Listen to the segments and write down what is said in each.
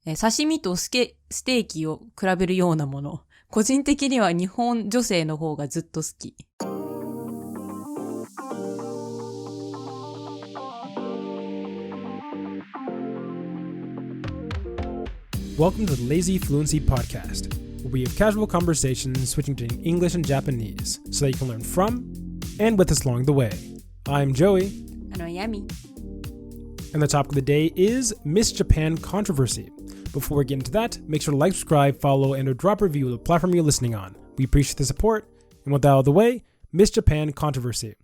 刺身とステーキを比べるようなもの。個人的には日本女性の方がずっと好き。Welcome to the Lazy-Fluency podcast, where we have casual conversations switching between English and Japanese so that you can learn from and with us along the way. I'm Joey. And I'm Yami. And the topic of the day is Miss Japan controversy. Before we get into that, make sure to like, subscribe, follow, and or drop a review of the platform you're listening on. We appreciate the support. And with that out of the way, Miss Japan controversy.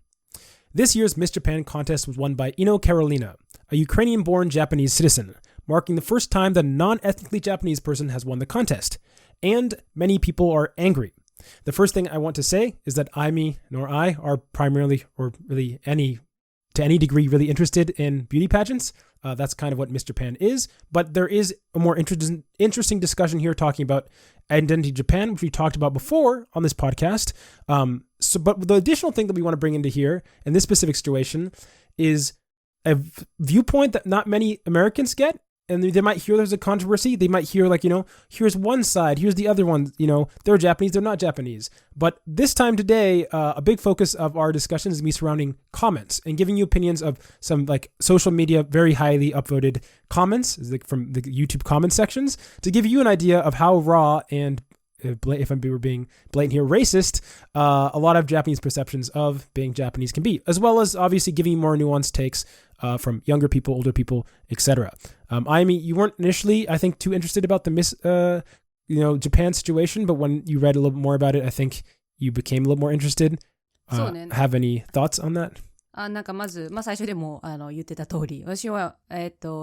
This year's Miss Japan contest was won by Ino Carolina, a Ukrainian-born Japanese citizen, marking the first time that a non-ethnically Japanese person has won the contest. And many people are angry. The first thing I want to say is that I are primarily, or really to any degree, really interested in beauty pageants. That's kind of what Miss Japan is. But there is a more interesting discussion here talking about Identity Japan, which we talked about before on this podcast. But the additional thing that we want to bring into here in this specific situation is a viewpoint that not many Americans get. And they might hear there's a controversy. They might hear here's one side, here's the other one. They're Japanese, they're not Japanese. But this time today, a big focus of our discussion is going to be surrounding comments and giving you opinions of some social media, very highly upvoted comments from the YouTube comment sections to give you an idea of how raw and, if I'm being blatant here, racist, a lot of Japanese perceptions of being Japanese can be, as well as obviously giving you more nuanced takes from younger people, older people, etc. You weren't initially, I think, too interested about the Miss Japan situation, but when you read a little bit more about it, I think you became a little more interested. Have any thoughts on that? まず、最初でも言ってた通り、私は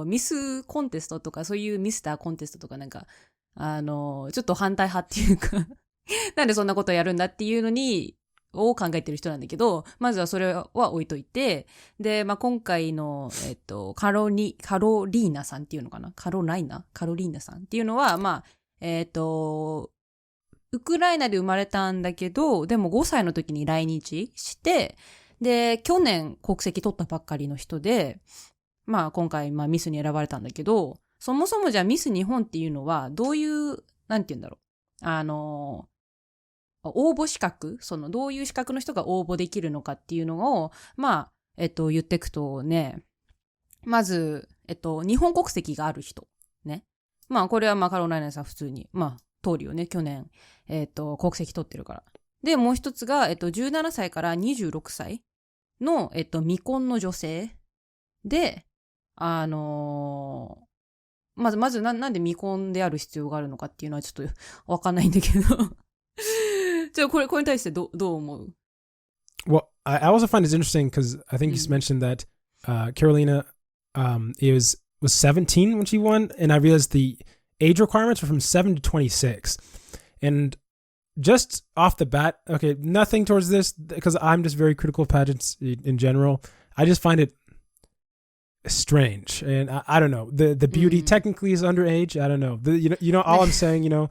ミスコンテストとかそういうミスターコンテストとかちょっと反対派っていうかなんでそんなことやるんだっていうのを考えてる人なんだけど、まずはそれは置いといて、で、今回の、カロリーナさんっていうのかな、カロリーナさんっていうのは、ウクライナで生まれたんだけど、でも5歳の時に来日して、で、去年国籍取ったばっかりの人で、今回、ミスに選ばれたんだけど、そもそもじゃあミス日本っていうのは、どういう、なんて言うんだろう。応募資格、どういう資格の人が応募できるのかっていうのを、言っていくとね、まず、日本国籍がある人。ね。これはカロライナさん普通に、通るよね、去年、国籍取ってるから。で、もう一つが、17歳から26歳の、未婚の女性で、まずなんで未婚である必要があるのかっていうのはちょっとわかんないんだけど。じゃあこれに対してどう思う? Well, I also find it interesting because I think you mentioned that Carolina was 17 when she won, and I realized the age requirements were from 7 to 26. And just off the bat, okay, nothing towards this because I'm just very critical of pageants in general. I just find it strange, and I don't know, the beauty technically is underage. I don't know, all I'm saying,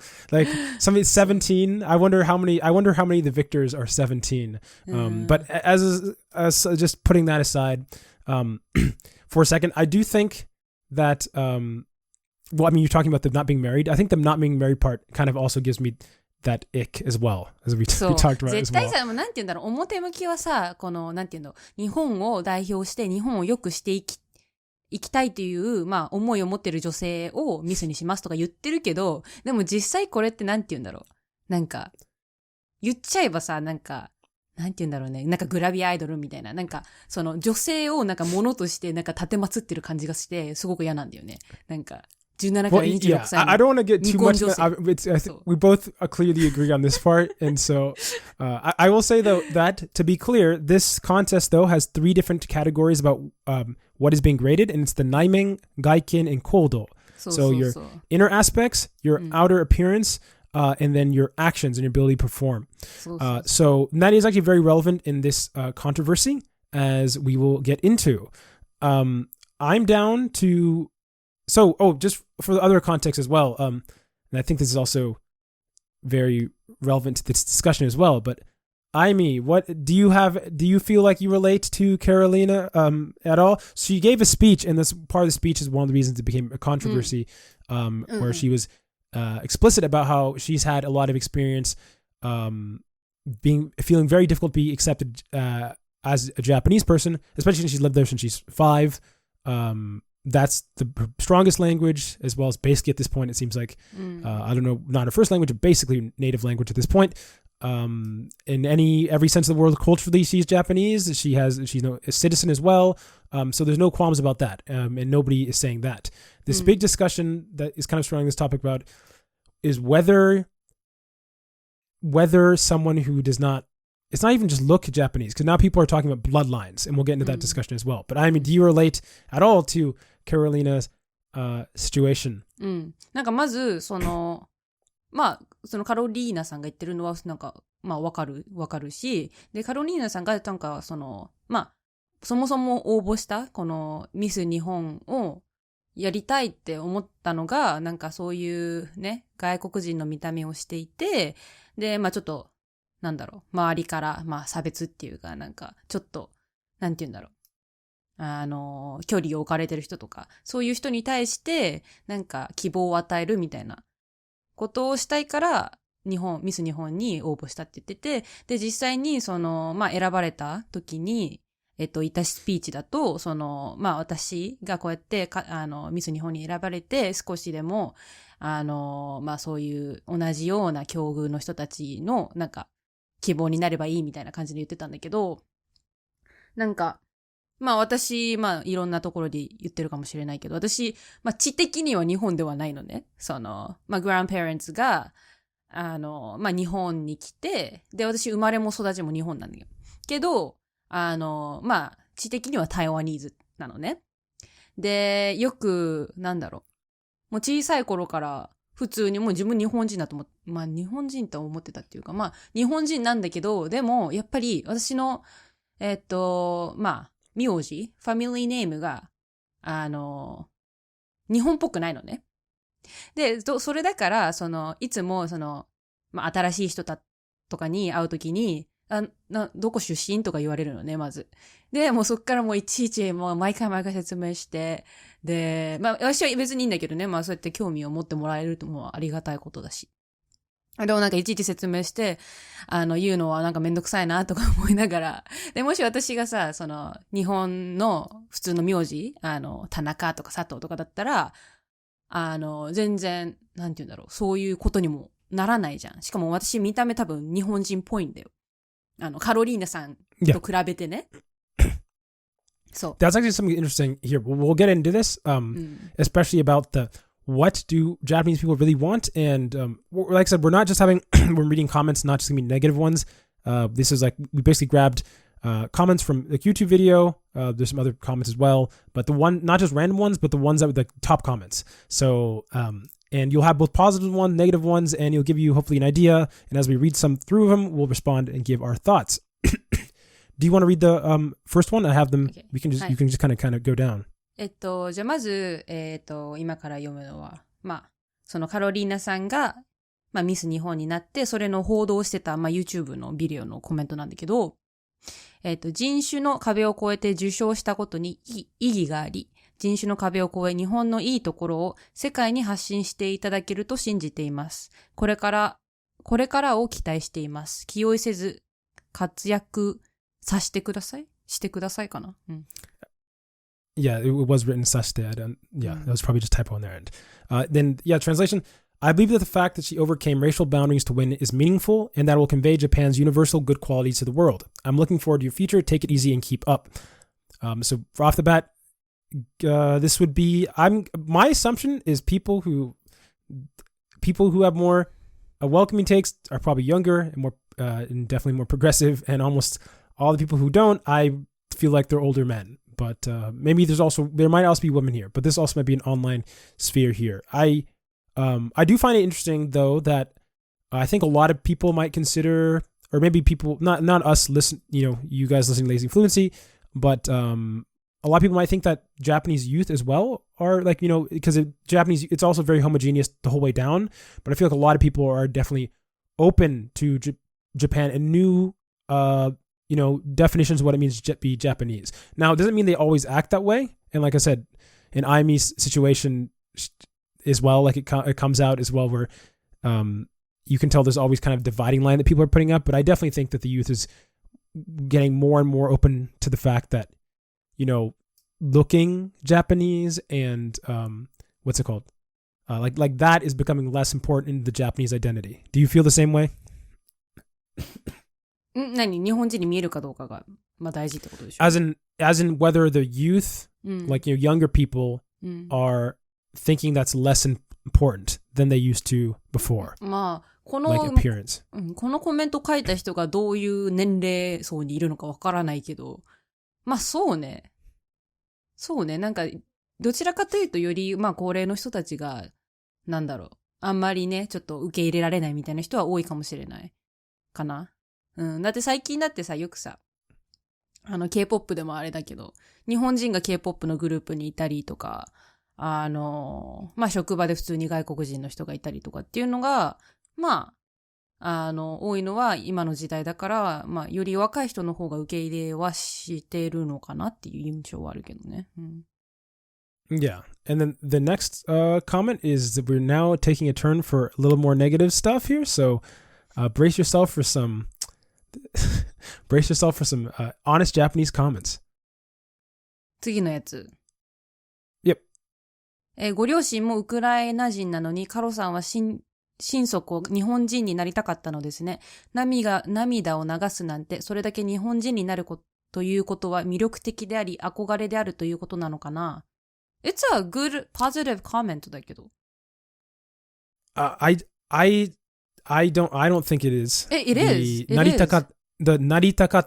somebody's 17. I wonder how many of the victors are 17. But as just putting that aside for a second, I do think that you're talking about them not being married. I think them not being married part kind of also gives me that ick as well, as we talked about as well. 絶対さ、なんて言うんだろう、表向きはさ、なんて言うの、日本を代表して日本を良くしていきたいという、思いを持ってる女性をミスにしますとか言ってるけど、でも実際これってなんて言うんだろう。言っちゃえばさ、なんて言うんだろうね。グラビアアイドルみたいな。女性を物として立てまつってる感じがして、すごく嫌なんだよね。17から26歳の I don't want to get too much. I think we both clearly agree on this part, and so I will say though that to be clear, this contest though has 3 different categories about what is being graded, and it's the Naimeng, Gaikin, and Kodo. So your inner aspects, your outer appearance, and then your actions and your ability to perform. So that is actually very relevant in this controversy, as we will get into. I'm down to. So, just for the other context as well, and I think this is also very relevant to this discussion as well, but what do you feel like you relate to Carolina at all? So you gave a speech, and this part of the speech is one of the reasons it became a controversy. where she was explicit about how she's had a lot of experience feeling very difficult to be accepted as a Japanese person, especially since she's lived there since she's 5. That's the strongest language, as well as basically at this point, it seems like, I don't know, not her first language, but basically native language at this point. In every sense of the word, culturally, she's Japanese. She's a citizen as well. So there's no qualms about that. And nobody is saying that. This big discussion that is kind of surrounding this topic about is whether someone who does not, it's not even just look Japanese, because now people are talking about bloodlines, and we'll get into that discussion as well. But I mean, do you relate at all to Carolina's situation? なんかまず、そのカロリーナさんが言ってるのは、なんか、わかるし、で、カロリーナさんが、なんか、そもそも応募した、このミス日本をやりたいって思ったのが、なんかそういうね、外国人の見た目をしていて、で、ちょっと、なんだろう、周りから、差別っていうか、なんか、ちょっと、なんて言うんだろう。距離を置かれてる人とか、そういう人に対して、なんか希望を与えるみたいなことをしたいから、ミス日本に応募したって言ってて、で、実際に、選ばれた時に、いたスピーチだと、私がこうやって、ミス日本に選ばれて、少しでも、そういう同じような境遇の人たちの、なんか、希望になればいいみたいな感じで言ってたんだけど、なんか、私、いろんなところで言ってるかもしれないけど、私、地的には日本ではないのね。grandparents が、日本に来て、で、私、生まれも育ちも日本なんだよ。けど、地的には台湾ニーズなのね。で、よく、なんだろう。もう小さい頃から、普通にもう自分日本人だと思って、日本人と思ってたっていうか、日本人なんだけど、でも、やっぱり、私の、名字、ファミリーネームが、日本っぽくないのね。で、それだから、いつも、新しい人とかに会うときに、どこ出身とか言われるのね、まず。で、もうそっからもういちいち、もう毎回説明して、で、私は別にいいんだけどね、そうやって興味を持ってもらえるともありがたいことだし。でもなんかいちいち説明して、言うのはなんかめんどくさいなとか思いながら。で、もし私がさ、日本の普通の名字、田中とか佐藤とかだったら、全然、なんて言うんだろう、そういうことにもならないじゃん。しかも私見た目多分日本人っぽいんだよ。カロリーナさんと比べてね。So that's actually something interesting here. We'll get into this, especially about what do Japanese people really want? And like I said, we're not just we're reading comments, not just going to be negative ones. This is like, we basically grabbed comments from the YouTube video. There's some other comments as well, but the one, not just random ones, but the ones that were the top comments. So, and you'll have both positive ones, negative ones, and it'll give you hopefully an idea. And as we read some through them, we'll respond and give our thoughts. Do you want to read the first one? I have them. Okay. You can just kind of go down. じゃあまず、今から読むのは、そのカロリーナさんが、ミス日本になって、それの報道してた、YouTube のビデオのコメントなんだけど、人種の壁を越えて受賞したことに意義があり、人種の壁を越え日本のいいところを世界に発信していただけると信じています。これからを期待しています。気負いせず活躍させてください。してくださいかな。Yeah, it was written sashite. That was probably just typo on their end. Then, translation. I believe that the fact that she overcame racial boundaries to win is meaningful, and that it will convey Japan's universal good qualities to the world. I'm looking forward to your future. Take it easy and keep up. So off the bat, this would be, my assumption is people who have more welcoming takes are probably younger and more, and definitely more progressive, and almost all the people who don't, I feel like they're older men. But maybe there might also be women here, but this also might be an online sphere here. I do find it interesting though that I think a lot of people might consider, or maybe people, not us you guys listening to Lazy Fluency, but a lot of people might think that Japanese youth as well are like, because Japanese, it's also very homogeneous the whole way down, but I feel like a lot of people are definitely open to Japan and new, definitions of what it means to be Japanese. Now, it doesn't mean they always act that way. And like I said, in Aimi's situation, as well. Like it comes out as well where you can tell there's always kind of dividing line that people are putting up. But I definitely think that the youth is getting more and more open to the fact that, looking Japanese and what's it called? Like that is becoming less important in the Japanese identity. Do you feel the same way? 何日本人に見えるかどうかが、大事ってことでしょ as in whether the youth, like younger people, are thinking that's less important than they used to before. この、like appearance. このコメント書いた人がどういう年齢層にいるのかわからないけど、そうね。なんか、どちらかというとより、高齢の人たちが、あんまりね、ちょっと受け入れられないみたいな人は多いかもしれない。かな。だって最近だってさ、よくさ、K-POP でもあれだけど、日本人が K-POP のグループにいたりとか、職場で普通に外国人の人がいたりとかっていうのが、多いのは今の時代だから、より若い人の方が受け入れはしてるのかなっていう印象はあるけどね。Yeah. And then the next comment is that we're now taking a turn for a little more negative stuff here. So brace yourself for some honest Japanese comments. 次のやつ。Yep. ご両親もウクライナ人なのに、カロさんは心底日本人になりたかったのですね。涙を流すなんて、それだけ日本人になるということは魅力的であり、憧れであるということなのかな。It's a good, positive comment だけど。I don't think it is. It is. The なりたか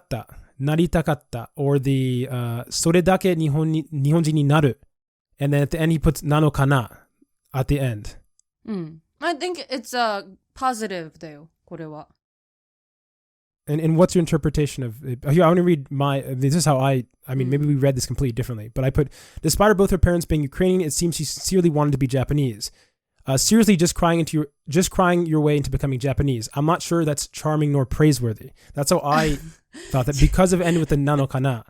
った or the それだけ日本人になる and then at the end he puts なのかな at the end. I think it's a positive だよ、これは。And what's your interpretation of it? Here, I want to read this is how I mean, maybe we read this completely differently, but I put, despite both her parents being Ukrainian, it seems she sincerely wanted to be Japanese. Seriously, just crying your way into becoming Japanese. I'm not sure that's charming nor praiseworthy. That's how I thought that because of end with the nano kana.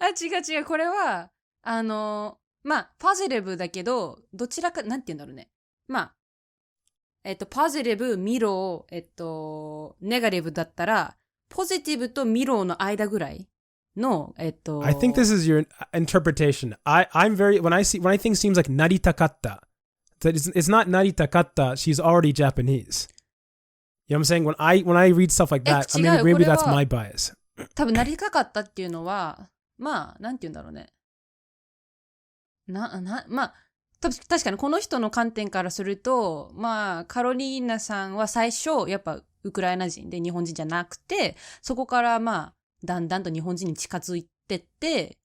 違う、これは、ポジティブだけど、どちらか、なんて言うんだろうね。ポジティブ、ミロ、ネガティブだったら、ポジティブとミロの間ぐらいの、I think this is your interpretation. I'm very, when I think seems like naritakatta, that it's not naritakatta, she's already Japanese. You know what I'm saying? When I read stuff like that, maybe that's my bias. 多分なりたかったっていうのは、なんて言うんだろうね。確かにこの人の観点からすると、カロリーナさんは最初、やっぱウクライナ人で日本人じゃなくて、そこからだんだんと日本人に近づいてって、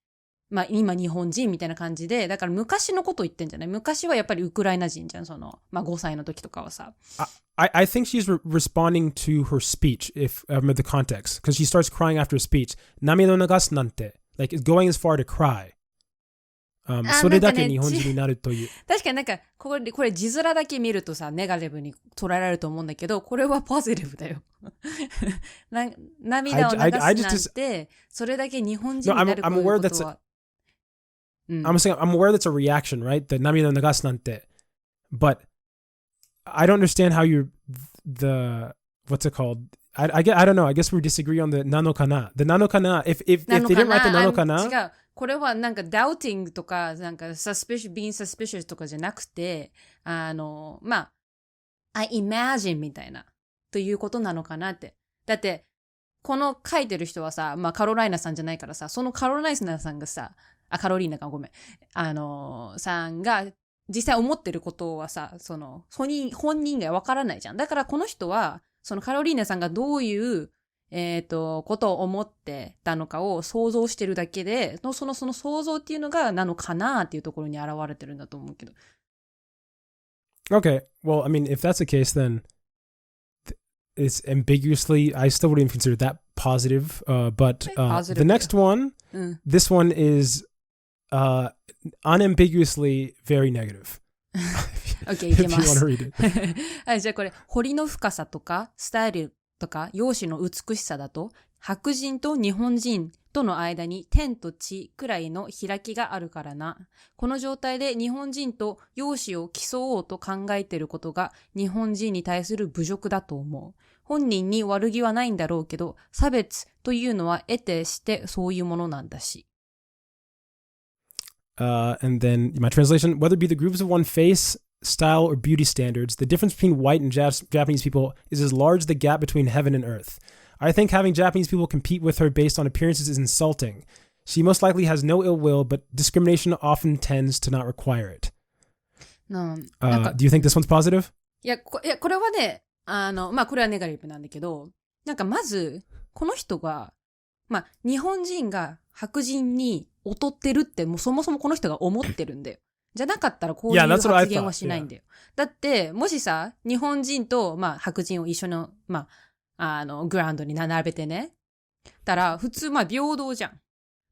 今日本人みたいな感じで、だから昔のこと言ってんじゃない？昔はやっぱりウクライナ人じゃん、5歳の時とかはさ。I think she's responding to her speech, if I remember the context, because she starts crying after a speech. 涙を流すなんて, like going as far to cry. それだけ日本人になるという。確かにこれ字面だけ見るとさ、ネガティブに捉えられると思うんだけど、これはポジティブだよ。涙を流すなんて、それだけ日本人になることは。I'm aware that's a reaction, right? The 涙を流すなんて. But I don't understand how what's it called? I don't know. I guess we disagree on the なのかな. The なのかな, if they didn't write the なのかな. 違う。これはdoubting とか、being suspicious とかじゃなくて、I imagine みたいな、ということなのかなって。だって、この書いてる人はさ、カロライナさんじゃないからさ、そのカロライナさんがさ、カロリーナかごめん。さんが、実際思ってることはさ、本人がわからないじゃん。だからこの人は、そのカロリーナさんがどういう、ことを思ってたのかを想像してるだけで、その想像っていうのがなのかなっていうところに現れてるんだと思うけど。Okay. Well, I mean, if that's the case, then it's ambiguously, I still wouldn't consider that positive. But the next one, this one is unambiguously very negative. Okay, いけます。はい、じゃあこれ、彫りの深さとか、スタイルとか、容姿の美しさだと、白人と日本人との間に天と地くらいの開きがあるからな。この状態で日本人と容姿を競おうと考えていることが日本人に対する侮辱だと思う。本人に悪気はないんだろうけど、差別というのは得てしてそういうものなんだし。And then my translation, whether it be the groups of one face, style, or beauty standards, the difference between white and Japanese people is as large as the gap between heaven and earth. I think having Japanese people compete with her based on appearances is insulting. She most likely has no ill will, but discrimination often tends to not require it. Do you think this one's positive? いや、これはね、これはネガティブなんだけど、なんかまず、この人が、日本人が白人に劣ってるってもうそもそもこの人が思ってるんだよ。じゃなかったらこういう発言はしないんだよ。だって、もしさ、日本人と、白人を一緒の、グラウンドに並べてね。たら、普通、平等じゃん。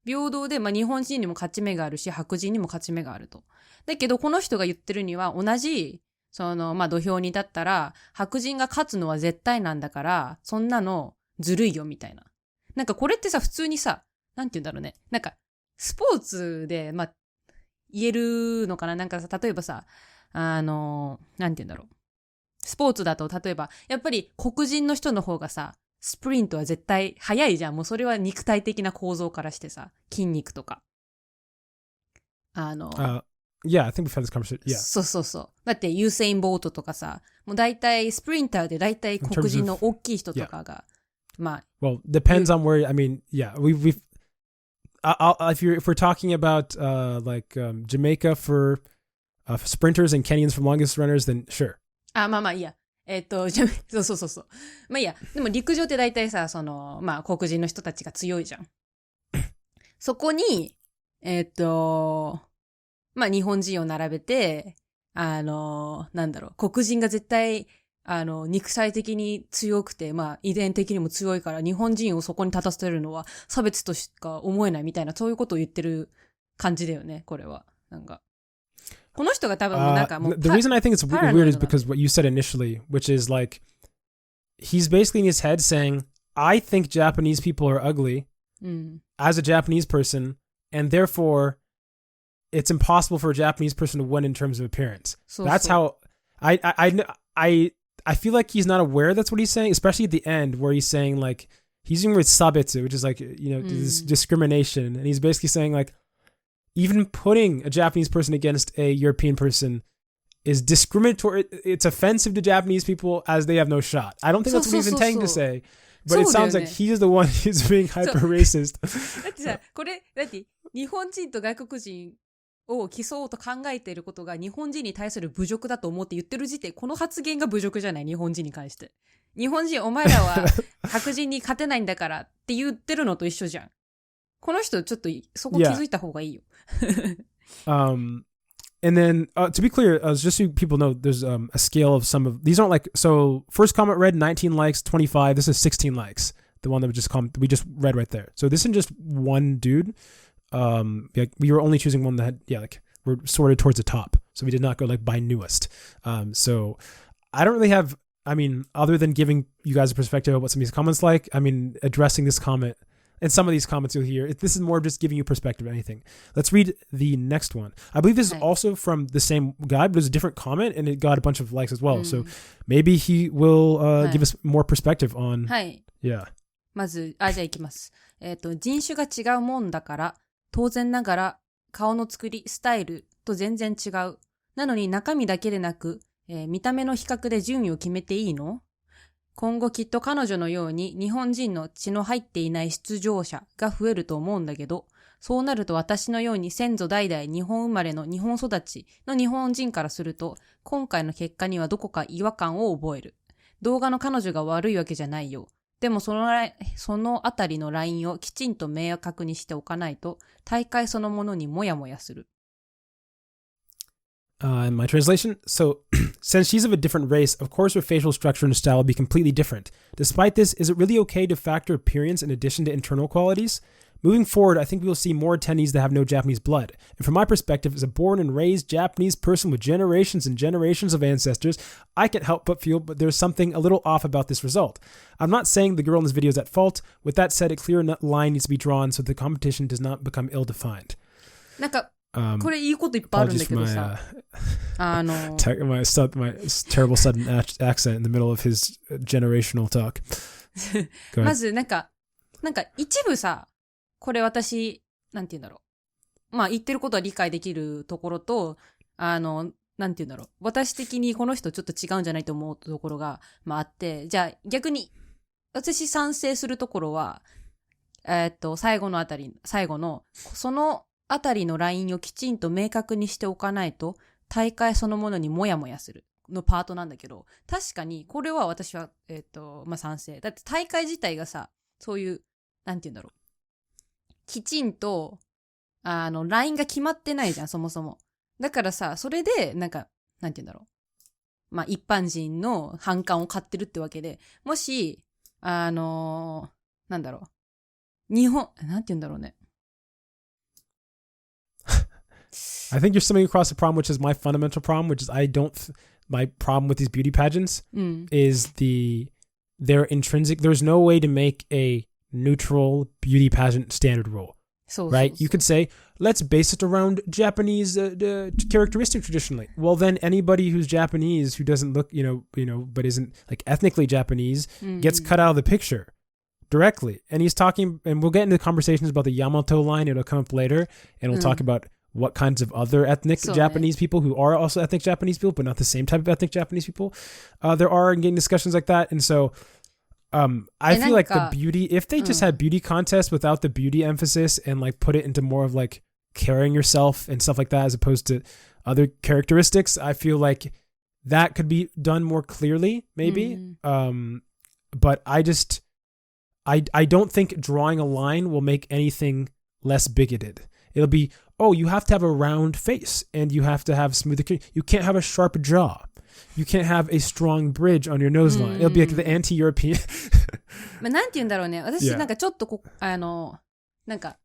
平等で、日本人にも勝ち目があるし、白人にも勝ち目があると。だけど、この人が言ってるには、同じ、土俵に立ったら、白人が勝つのは絶対なんだから、そんなのずるいよ、みたいな。なんかこれってさ、普通にさ、なんて言うんだろうね。なんか、スポーツで、言えるのかな。なんかさ、例えばさ、なんて言うんだろう。スポーツだと、例えば、やっぱり黒人の人の方がさ、スプリントは絶対速いじゃん。もうそれは肉体的な構造からしてさ、筋肉とか。Yeah, I think we've had this conversation. Yeah. そう。だってユーセイン・ボートとかさ、もう大体スプリンターで大体黒人の大きい人とかが、Well, depends on where. I mean, yeah, we've. If we're talking about Jamaica for sprinters and Kenyans for longest runners, then sure. いいや。そう。いいや。でも陸上って大体さ、黒人の人たちが強いじゃん。そこに、日本人を並べて、黒人が絶対、肉体的に強くて、遺伝的にも強いから、日本人をそこに立たせるのは差別としか思えないみたいな、そういうことを言ってる感じだよね、これは。なんか。この人が多分なんかもう。The reason I think it's weird is because what you said initially, which is like, he's basically in his head saying, I think Japanese people are ugly as a Japanese person, and therefore, it's impossible for a Japanese person to win in terms of appearance. That's how I feel like he's not aware that's what he's saying, especially at the end where he's saying like, he's using the word sabetsu, which is like, this discrimination. And he's basically saying like, even putting a Japanese person against a European person is discriminatory. It's offensive to Japanese people as they have no shot. I don't think that's what he's intending to say. But it sounds like he's the one who's being hyper racist. だってさ、だって日本人と外国人を競おうと考えていることが日本人に対する侮辱だと思って言ってる時点、この発言が侮辱じゃない、日本人に関して。日本人、お前らは白人に勝てないんだからって言ってるのと一緒じゃん。この人ちょっとそこ気づいた方がいいよ。And then, to be clear, just so people know, there's a scale of some of these aren't like, so first comment read 19 likes, 25. This is 16 likes. The one that we just read right there. So this isn't just one dude. We were only choosing one that had, we're sorted towards the top. So we did not go like by newest. So I don't really have, other than giving you guys a perspective of what some of these comments like, addressing this comment. And some of these comments you'll hear, this is more just giving you perspective of anything. Let's read the next one. I believe this is also from the same guy, but it was a different comment and it got a bunch of likes as well. So maybe he will give us more perspective on... はい。Yeah. まず、じゃあいきます。人種が違うもんだから、当然ながら顔の作り、スタイルと全然違う。なのに中身だけでなく、見た目の比較で順位を決めていいの？今後きっと彼女のように日本人の血の入っていない出場者が増えると思うんだけど、そうなると私のように先祖代々日本生まれの日本育ちの日本人からすると、今回の結果にはどこか違和感を覚える。動画の彼女が悪いわけじゃないよ。でもそのあたりのラインをきちんと明確にしておかないと、大会そのものにもやもやする。In my translation, so since she's of a different race, of course her facial structure and style will be completely different. Despite this, is it really okay to factor appearance in addition to internal qualities? Moving forward, I think we will see more attendees that have no Japanese blood. And from my perspective, as a born and raised Japanese person with generations and generations of ancestors, I can't help but feel but there's something a little off about this result. I'm not saying the girl in this video is at fault. With that said, a clear line needs to be drawn so the competition does not become ill-defined. なんか、これいいこといっぱいあるんだけどさ。my terrible sudden accent in the middle of his generational talk. まずなんか一部さ、これ私、なんて言うんだろう。まあ言ってることは理解できるところと、なんて言うんだろう。私的にこの人ちょっと違うんじゃないと思うところが、まああって、じゃあ逆に、私賛成するところは、最後の、そのあたりのラインをきちんと明確にしておかないと、大会そのものにもやもやするのパートなんだけど、確かにこれは私は、まあ賛成。だって大会自体がさ、そういう、なんて言うんだろう。きちんと、ラインが決まってないじゃん、そもそも。だからさ、それで、なんて言うんだろう。まあ、一般人の反感を買ってるってわけで、もし、なんだろう。なんて言うんだろうね。I think you're stumbling across a problem, which is my fundamental problem, which is my problem with these beauty pageants is their intrinsic, there's no way to make a neutral beauty pageant standard rule, right? You could say, let's base it around Japanese characteristics traditionally. Well, then anybody who's Japanese who doesn't look, but isn't like ethnically Japanese gets cut out of the picture directly. And he's talking, and we'll get into conversations about the Yamato line. It'll come up later, and we'll talk about what kinds of other ethnic Japanese people who are also ethnic Japanese people, but not the same type of ethnic Japanese people. There are getting discussions like that. And so I feel like the beauty, if they just had beauty contests without the beauty emphasis and like put it into more of like carrying yourself and stuff like that, as opposed to other characteristics, I feel like that could be done more clearly, maybe. But I don't think drawing a line will make anything less bigoted. It'll be, you have to have a round face and you have to have smoother, you can't have a sharp jaw. You can't have a strong bridge on your nose line. It'll be like the anti-European. まあなんて言うんだろうね。私なんかちょっとなんか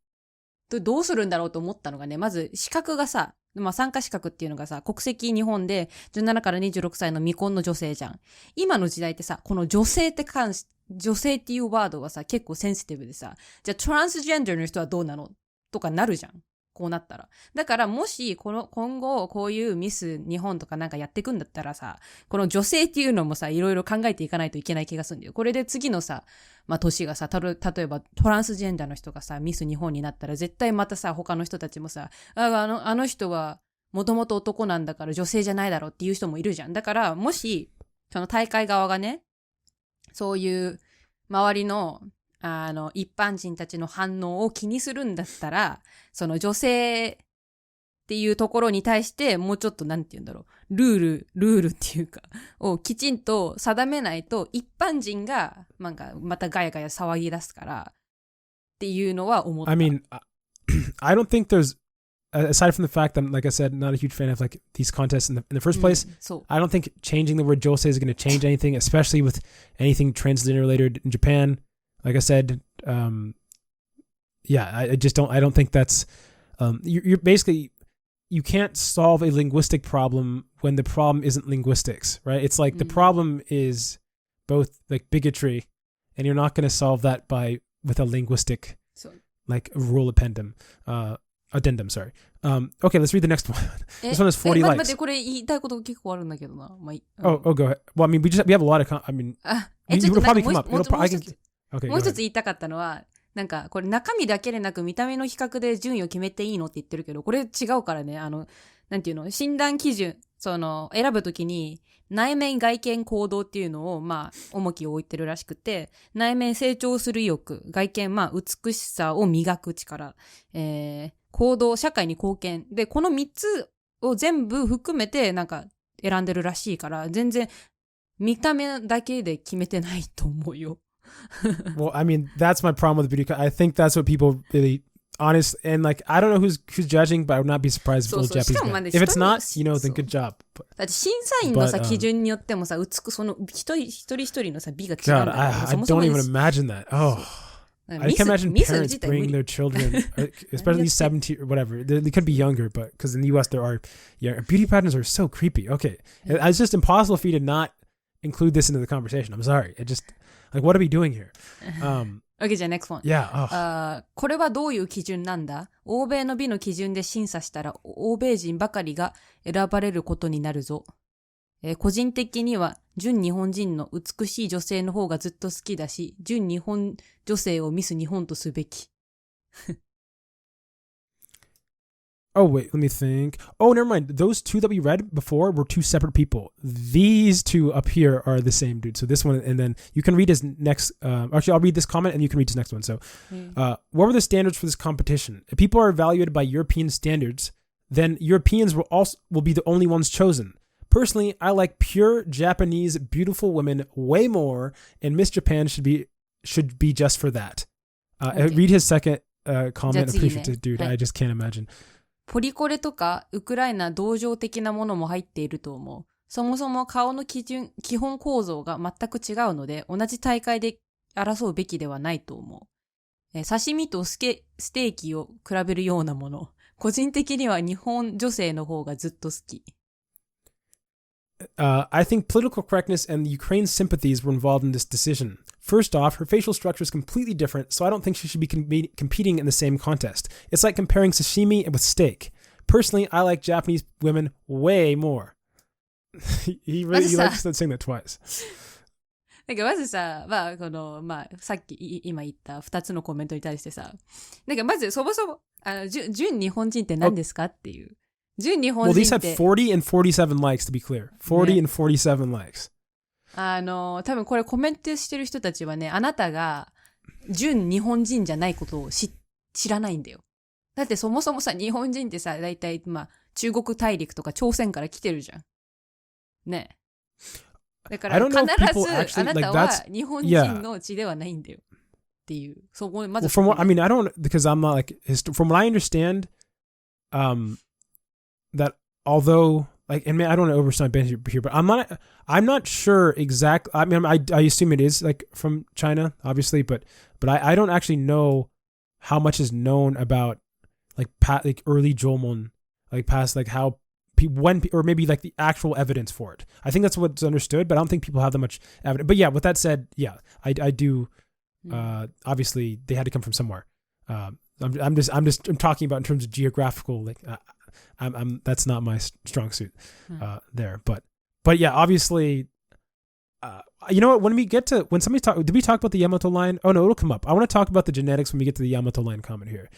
どうするんだろうと思ったのがね、まず資格がさ、まあ参加資格っていうのがさ、国籍日本で17から26歳の未婚の女性じゃん。今の時代ってさ、この女性っていうワードはさ、結構センシティブでさ、じゃあトランスジェンダーの人はどうなのとかなるじゃん。こうなったら。だからもし今後こういうミス日本とかなんかやっていくんだったらさ、この女性っていうのもさ、いろいろ考えていかないといけない気がするんだよ。これで次のさ、まあ年がさ、例えばトランスジェンダーの人がさ、ミス日本になったら絶対またさ、他の人たちもさ、あの人はもともと男なんだから女性じゃないだろうっていう人もいるじゃん。だからもし、その大会側がね、そういう周りの一般人たちの反応を気にするんだったら、その女性っていうところに対してもうちょっとなんて言うんだろう、ルールっていうか、をきちんと定めないと一般人がなんかまたガヤガヤ騒ぎ出すからっていうのは思った。I mean, I don't think there's, aside from the fact that I'm, like I said, not a huge fan of like these contests in the first place, I don't think changing the word josei is going to change anything, especially with anything transgender related in Japan. Like I said, I don't think that's, you're basically, you can't solve a linguistic problem when the problem isn't linguistics, right? It's like the problem is both like bigotry, and you're not going to solve that with a linguistic, like rule addendum, sorry. Okay, let's read the next one. This one has 40 likes. 待って、これ言いたいこと結構あるんだけどな。まあ、go ahead. Well, I mean, we have a lot of, you will probably come up. もう一つ言いたかったのは、なんかこれ中身だけでなく見た目の比較で順位を決めていいのって言ってるけど、これ違うからね。なんていうの、診断基準、選ぶときに内面外見行動っていうのをまあ重きを置いてるらしくて、内面成長する意欲、外見まあ美しさを磨く力、行動、社会に貢献で、この3つを全部含めてなんか選んでるらしいから、全然見た目だけで決めてないと思うよ。Well, I mean, that's my problem with the beauty. I think that's what people really honest and like. I don't know who's judging, but I would not be surprised if it's Japanese men. If it's not, then good job. だって審査員のさ基準によってもさ、その一人一人のさ美が違うんだから。God, I don't even imagine that. Oh, I can't imagine parents bringing their children, especially 17 or whatever. They could be younger, but because in the US there are, beauty pageants are so creepy. Okay. It's just impossible for you to not include this into the conversation. I'm sorry. It just, like, what are we doing here? Okay, じゃあ next one. Yeah. これはどういう基準なんだ？欧米の美の基準で審査したら、欧米人ばかりが選ばれることになるぞ。個人的には、純日本人の美しい女性の方がずっと好きだし、純日本女性をミス日本とすべき。Oh, wait, let me think. Oh, never mind. Those two that we read before were two separate people. These two up here are the same dude. So this one, and then you can read his next, actually, I'll read this comment and you can read his next one. So, what were the standards for this competition? If people are evaluated by European standards, then Europeans will be the only ones chosen. Personally, I like pure Japanese beautiful women way more, and Miss Japan should be just for that. Okay. Read his second comment. Appreciative, dude. I just can't imagine. ポリコレとかウクライナ同情的なものも入っていると思う。そもそも顔の基本構造が全く違うので、同じ大会で争うべきではないと思う。刺身とステーキを比べるようなもの。個人的には日本女性の方がずっと好き。I think political correctness and Ukraine's sympathies were involved in this decision. First off, her facial structure is completely different, so I don't think she should be competing in the same contest. It's like comparing sashimi with steak. Personally, I like Japanese women way more. he likes saying that twice. なんかまずさ、さっき今言った2つのコメントに対してさ、なんかまずそもそも、純日本人って何ですかっていう。純日本人って。Well, these had 40 and 47 likes, to be clear. 40 and 47 likes. 多分これコメントしてる人たちはね、あなたが純日本人じゃないことを知らないんだよ。だってそもそもさ、日本人ってさ、だいたい中国大陸とか朝鮮から来てるじゃん。ね。だから必ずあなたは日本人の血ではないんだよ。っていう。そこまず。From what, I mean, I don't, because I'm not like, from what I understand, that although, like, and I don't want to overstand here, but I'm not sure exactly. I mean, I assume it is like from China, obviously, but I don't actually know how much is known about like early Jomon, like past like how when or maybe like the actual evidence for it. I think that's what's understood, but I don't think people have that much evidence. But yeah, with that said, yeah, I do. Obviously, they had to come from somewhere. I'm talking about in terms of geographical, like. That's not my strong suit there, but yeah, obviously, you know what? When somebody did we talk about the Yamato line? Oh no, it'll come up. I want to talk about the genetics when we get to the Yamato line comment here.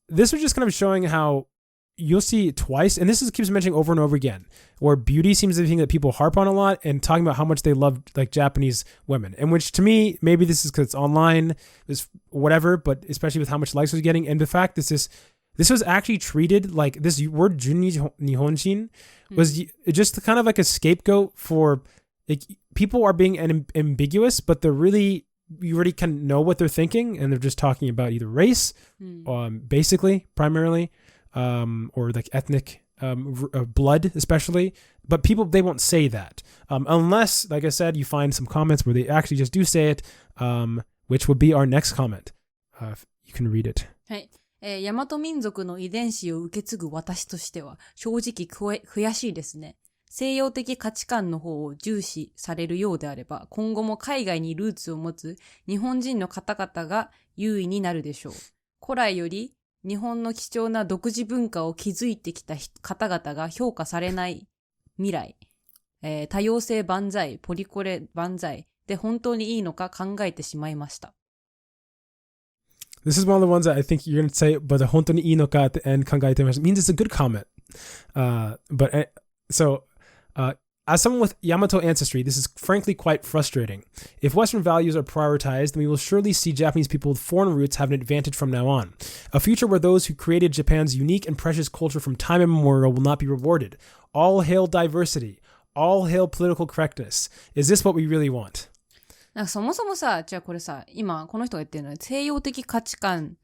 This was just kind of showing how you'll see twice, and this keeps mentioning over and over again, where beauty seems to be the thing that people harp on a lot, and talking about how much they love like Japanese women, and which to me, maybe this is because it's online, is whatever, but especially with how much likes it was getting, and the fact this was actually treated like this word Jun Nihonshin was just kind of like a scapegoat for like people are being ambiguous, but you already can know what they're thinking, and they're just talking about either race, basically, primarily, or like ethnic blood, especially. But people, they won't say that unless, like I said, you find some comments where they actually just do say it, which would be our next comment. You can read it. Hey. 大和民族の遺伝子を受け継ぐ私としては正直悔しいですね。西洋的価値観の方を重視されるようであれば、今後も海外にルーツを持つ日本人の方々が優位になるでしょう。古来より日本の貴重な独自文化を築いてきた方々が評価されない未来、多様性万歳、ポリコレ万歳で本当にいいのか考えてしまいました。This is one of the ones that I think you're going to say, but the hontoni inoka at the end, kangaite means it's a good comment. As someone with Yamato ancestry, this is frankly quite frustrating. If Western values are prioritized, then we will surely see Japanese people with foreign roots have an advantage from now on. A future where those who created Japan's unique and precious culture from time immemorial will not be rewarded. All hail diversity. All hail political correctness. Is this what we really want?なんかそもそもさ、じゃあこれさ、今この人が言ってるのは西洋的価値観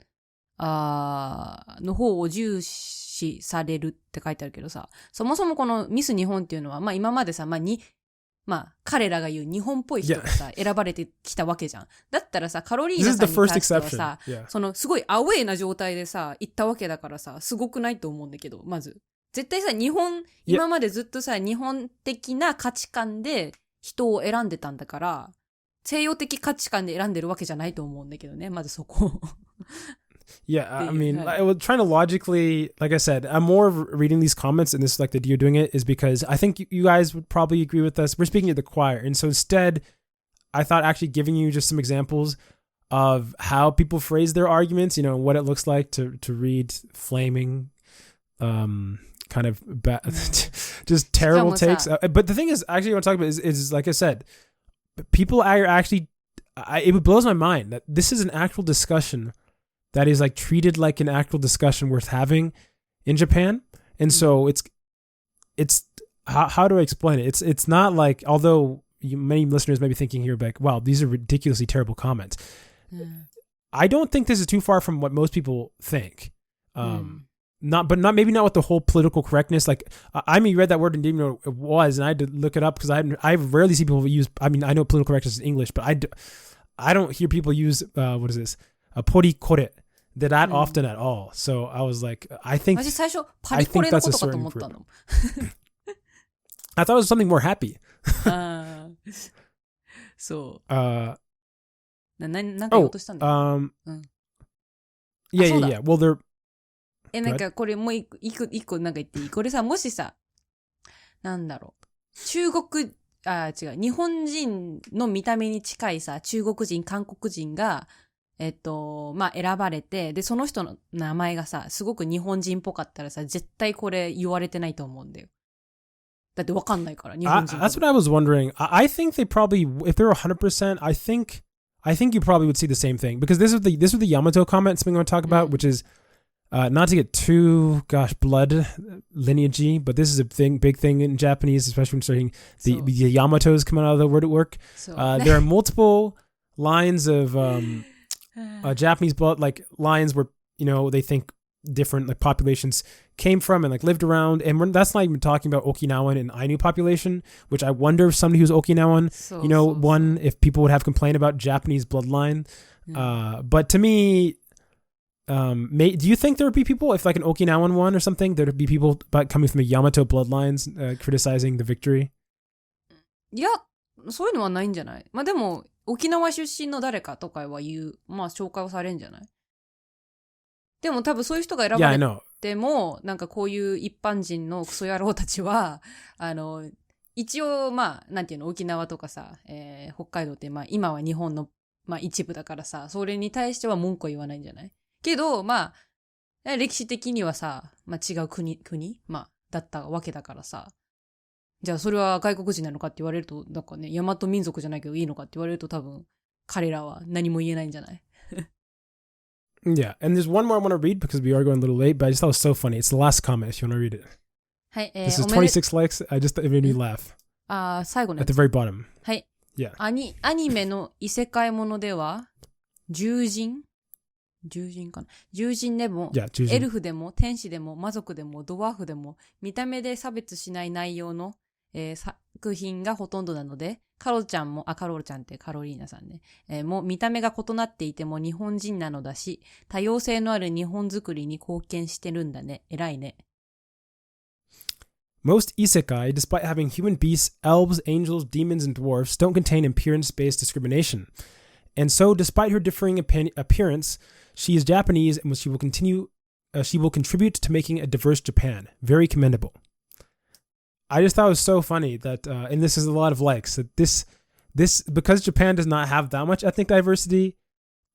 の方を重視されるって書いてあるけどさ、そもそもこのミス日本っていうのは、今までさ、まあ、彼らが言う日本っぽい人がさ、選ばれてきたわけじゃん。だったらさ、カロリーナ This is さ the んに first 対してはさ、 exception. Yeah. そのすごいアウェーな状態でさ、行ったわけだからさ、すごくないと思うんだけど、まず。絶対さ、今までずっとさ、日本的な価値観で人を選んでたんだから、西洋的価値観で選んでるわけじゃないと思うんだけどね、まずそこ。Yeah, I mean, I was trying to logically, like I said, I'm more of reading these comments, and this is like the idea of doing it is because I think you guys would probably agree with us. We're speaking to the choir, and so instead, I thought actually giving you just some examples of how people phrase their arguments, you know, what it looks like to read flaming, kind of just terrible takes. But the thing is, actually, what I'm talking about is like I said, people are actually, it blows my mind that this is an actual discussion that is like treated like an actual discussion worth having in Japan. And so it's how do I explain it? It's not like, although many listeners may be thinking here like, wow, these are ridiculously terrible comments. I don't think this is too far from what most people think. Maybe not with the whole political correctness. Like I mean, you read that word and didn't even know what it was, and I had to look it up because I rarely see people use. I mean, I know political correctness is English, but I don't hear people use what is this? A pori kore. That often at all. So I was like, I think that's a certain group. I thought it was something more happy. そう。なんか言おうとしたんだよ。Yeah. Well, they're なんかこれもう一個なんか言っていい？これさ、もしさ、なんだろう。違う。日本人の見た目に近いさ、中国人、韓国人が、まあ、選ばれて、で、その人の名前がさ、すごく日本人っぽかったらさ、絶対これ言われてないと思うんだよ。だってわかんないから、日本人。That's what I was wondering. I think they probably, if they're 100%, I think you probably would see the same thing. Because this was the Yamato comment, something I want to talk about, which is, not to get too, blood lineage, but this is a big thing in Japanese, especially when starting the Yamatos coming out of the word at work. There are multiple lines of, Japanese blood, like lines where, you know, they think different like populations came from and like lived around, and that's not even talking about Okinawan and Ainu population, which I wonder if somebody who's Okinawan, if people would have complained about Japanese bloodline. But to me, do you think there would be people, if like an Okinawan one or something, there would be people coming from the Yamato bloodlines criticizing the victory? いや、そういうのはないんじゃない？まあでも沖縄出身の誰かとかはまあ紹介はされんじゃない？でも多分そういう人が選ばれても、なんかこういう一般人のクソ野郎たちは、一応まあ、なんていうの、沖縄とかさ、北海道ってまあ今は日本のまあ一部だからさ、それに対しては文句は言わないんじゃない？けど、まあ、歴史的にはさ、まあ違う国、まあ、だったわけだからさ、じゃあそれは外国人なのかって言われると、なんかね、大和民族じゃないけどいいのかって言われると多分、彼らは何も言えないんじゃない？ Yeah, and there's one more I want to read because we are going a little late, but I just thought it was so funny. It's the last comment if you want to read it. はい、This is 26 likes. I just, it made me laugh. 最後のやつ。At the very bottom. はい。Yeah. アニメの異世界ものでは、獣人かな。獣人でも、エルフでも、天使でも、魔族でも、ドワーフでも、見た目で差別しない内容の、作品がほとんどなので、カロルちゃんってカロリーナさんね、もう見た目が異なっていても日本人なのだし、多様性のある日本作りに貢献してるんだね。偉いね。Most isekai, despite having human beasts, elves, angels, demons, and dwarfs, don't contain appearance-based discrimination. And so, despite her differing appearance, she is Japanese and she will contribute to making a diverse Japan. Very commendable. I just thought it was so funny that, and this is a lot of likes, that this, because Japan does not have that much ethnic diversity,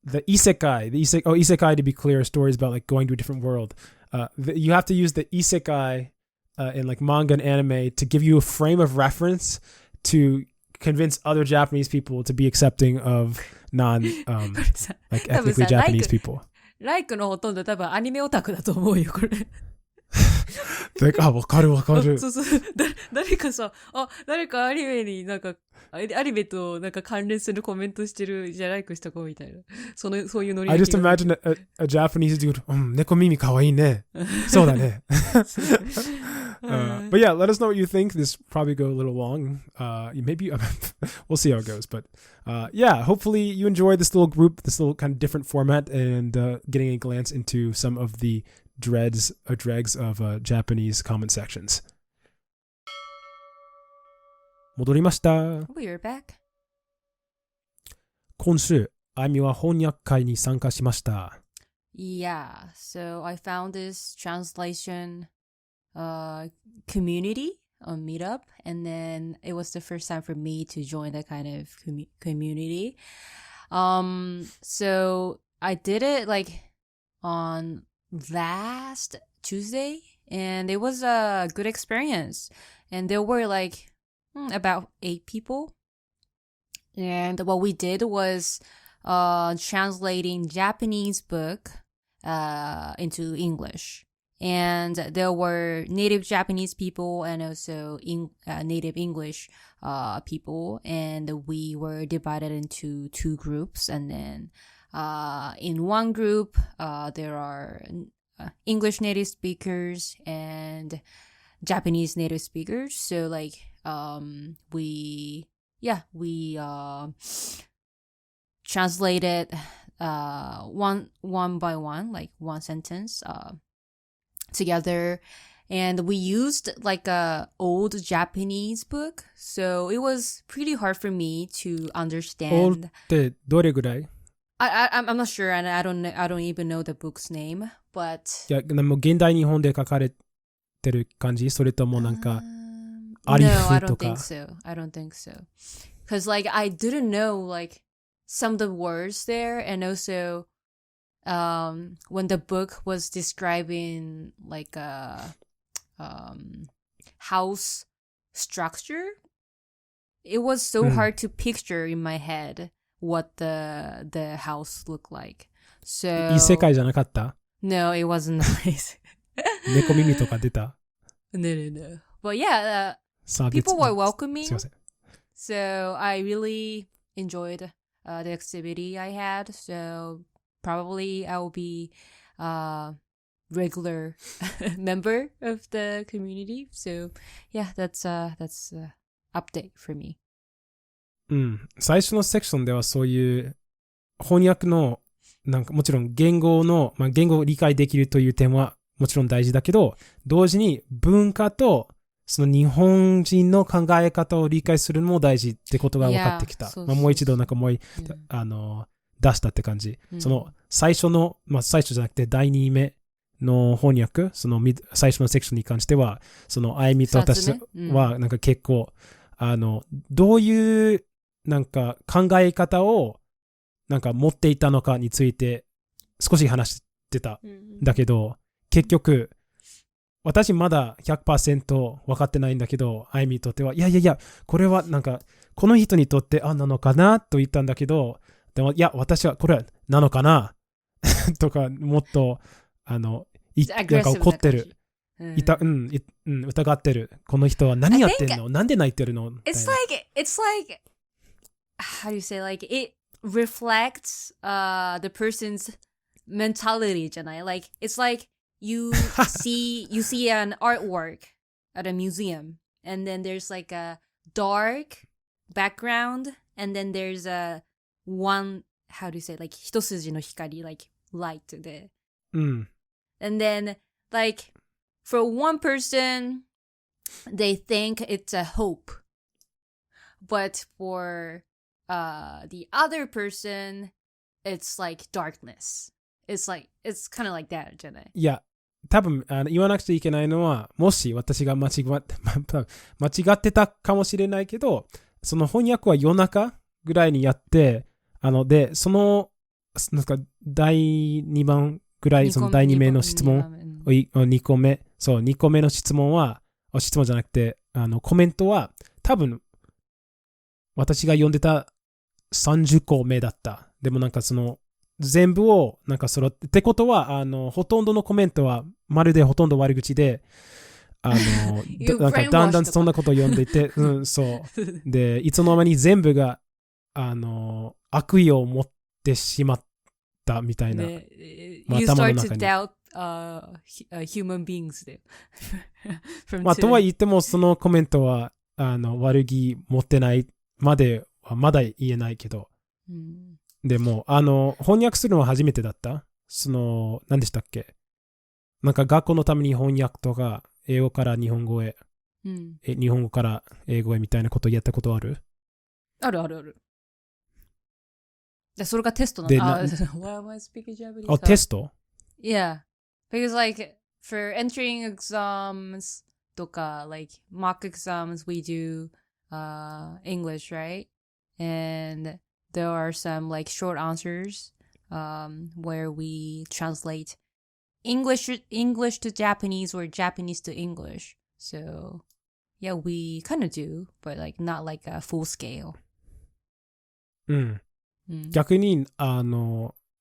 the isekai, to be clear, stories about like going to a different world. You have to use the isekai in like manga and anime to give you a frame of reference to convince other Japanese people to be accepting of like ethnically Japanese people. ライクのほとんど多分アニメオタクだと思うよ、これ。わかる。そう。誰かアニメになんか、アニメとなんか関連するコメントしてるじゃライクした子みたいな。そういうノリ。I just imagine a Japanese dude, 猫耳かわいいね。そうだね。But yeah, let us know what you think. This probably go a little long. Maybe we'll see how it goes. But yeah, hopefully you enjoyed this little group, this little kind of different format, and getting a glance into some of the dregs of Japanese comment sections. 戻りました。Oh, you're back. 今週、あゆみは翻訳会に参加しました。Yeah, so I found this translation community on Meetup, and then it was the first time for me to join that kind of community. So I did it like on last Tuesday, and it was a good experience. And there were like about 8 people. And what we did was translating Japanese book into English. And there were native Japanese people and also native English people. And we were divided into 2 groups. And then in one group, there are English native speakers and Japanese native speakers. So like we translated one by one, like one sentence together, and we used like a old Japanese book, so it was pretty hard for me to understand. Old ってどれぐらい？ I'm not sure, and I don't even know the book's name, but いや、でも現代日本で書かれてる感じ？それともなんかアリ no, フ I と don't か think so. I don't think so. Because like I didn't know like some of the words there, and also when the book was describing like a house structure, it was so hard to picture in my head what the house looked like. So 異世界じゃなかった？ no, it wasn't nice. 猫耳とか出た？ No. But yeah, 差別 people were welcoming. すいません。 So I really enjoyed the activity I had. So probably I will be a regular member of the community. So yeah, that's update for me. うん。最初のセクションではそういう翻訳のなんかもちろん言語の、言語を理解できるという点はもちろん大事だけど、同時に文化とその日本人の考え方を理解するのも大事ってことが分かってきた。もう一度なんか出したって感じ。その最初の、最初じゃなくて第2目の翻訳、その最初のセクションに関しては、そのあゆみと私はなんか結構、どういうなんか考え方をなんか持っていたのかについて少し話してた。だけど、結局、私まだ 100% 分かってないんだけど、あゆみにとっては、いや、これはなんか、この人にとってなのかなと言ったんだけど、でも、いや、私はこれはなのかなとか、もっと、なんか怒ってる。疑ってる。この人は何やってんの？なんで泣いてるの？ It's like, how do you say, like, it reflects the person's mentality じゃない？ Like, it's like, you see an artwork at a museum, and then there's like a dark background, and then there's a one, how do you say, like 一筋の光, like light で、and then like for one person they think it's a hope, but for the other person it's like darkness. It's kind of like that じゃない？いや、多分言わなくちゃいけないのは、もし私が間違ってたかもしれないけど、その翻訳は夜中ぐらいにやって、で、その、なんか第2番ぐらい、その第2名の質問、2個目の質問は、質問じゃなくて、コメントは、多分、私が読んでた30個目だった。でもなんかその、全部をなんか揃ってことはほとんどのコメントはまるでほとんど悪口でなんかだんだんそんなことを読んでいてそうでいつの間に全部が悪意を持ってしまったみたいな、You start to doubt human beings だよ。まあ、とは言っても、そのコメントは、悪気持ってないまではまだ言えないけど。でも、翻訳するのは初めてだった？何でしたっけ？なんか学校のために翻訳とか、英語から日本語へ、日本語から英語へみたいなことやったことある？あるあるある。で、それがテストなの。Why am I speaking Japanese? テスト？ Yeah. Because like, for entering exams とか、like, mock exams, we do, English, right? And there are some like short answers, where we translate English to Japanese or Japanese to English. So, yeah, we kind of do, but like not like a full scale. 逆に、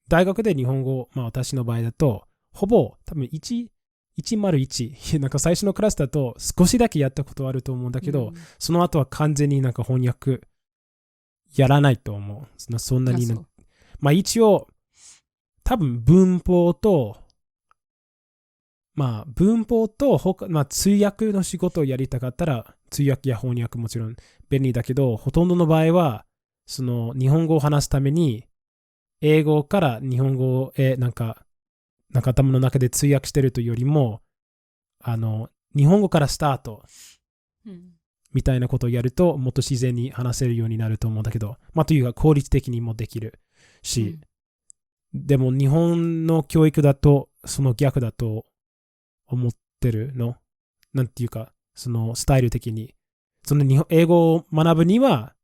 大学で日本語、まあ私の場合だと、ほぼ多分101なんか最初のクラスだと少しだけやったことあると思うんだけど、その後は完全になんか翻訳やらないと思う。そんなにまあ一応多分文法とまあ通訳の仕事をやりたかったら通訳や翻訳もちろん便利だけど、ほとんどの場合は日本語を話すために英語から日本語へなんか頭の中で通訳してるというよりも、日本語からスタートみたいなことをやるともっと自然に話せるようになると思うんだけど、まあというか効率的にもできるし、でも日本の教育だとその逆だと思ってるの。なんていうか、スタイル的に。英語を学ぶには、